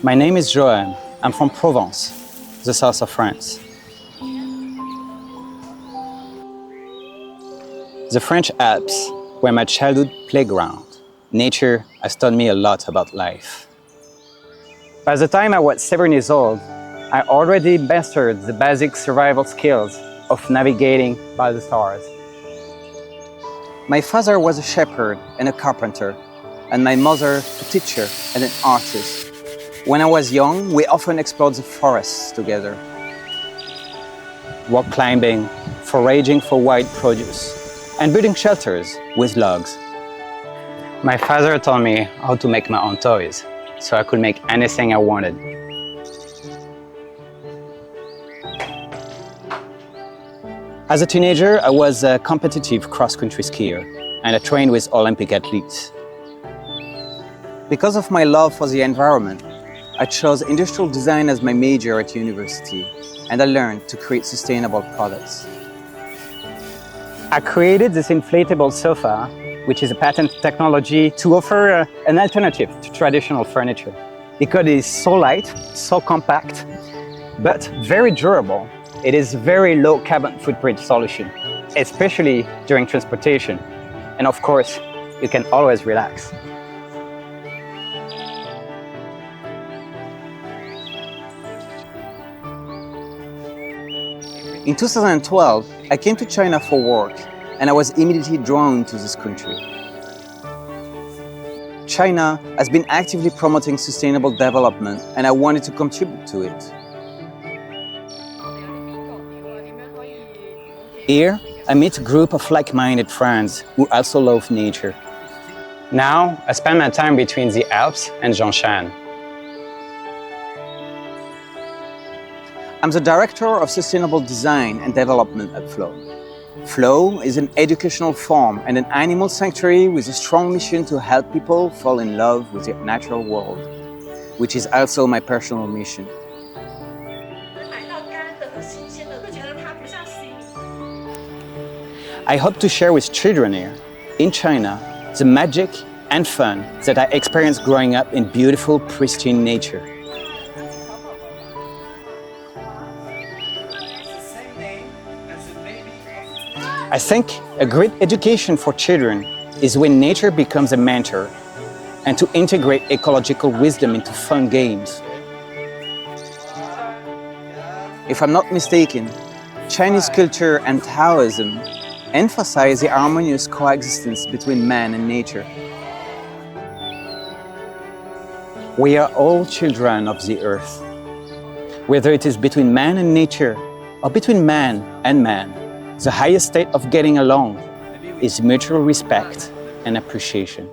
My name is Johan. I'm from Provence, the south of France. The French Alps were my childhood playground. Nature has taught me a lot about life. By the time I was 7 years old, I already mastered the basic survival skills of navigating by the stars. My father was a shepherd and a carpenter, and my mother a teacher and an artist. When I was young, we often explored the forests together. Rock climbing, foraging for wild produce, and building shelters with logs. My father taught me how to make my own toys, so I could make anything I wanted. As a teenager, I was a competitive cross-country skier, and I trained with Olympic athletes. Because of my love for the environment, I chose industrial design as my major at university, and I learned to create sustainable products. I created this inflatable sofa, which is a patented technology to offer an alternative to traditional furniture. Because it is so light, so compact, but very durable, it is a very low carbon footprint solution, especially during transportation. And of course, you can always relax. In 2012, I came to China for work, and I was immediately drawn to this country. China has been actively promoting sustainable development, and I wanted to contribute to it. Here, I meet a group of like-minded friends who also love nature. Now, I spend my time between the Alps and Zhongshan. I'm the Director of Sustainable Design and Development at FLOW. FLOW is an educational farm and an animal sanctuary with a strong mission to help people fall in love with the natural world, which is also my personal mission. I hope to share with children here, in China, the magic and fun that I experienced growing up in beautiful, pristine nature. I think a great education for children is when nature becomes a mentor and to integrate ecological wisdom into fun games. If I'm not mistaken, Chinese culture and Taoism emphasize the harmonious coexistence between man and nature. We are all children of the earth. Whether it is between man and nature or between man and man, the highest state of getting along is mutual respect and appreciation.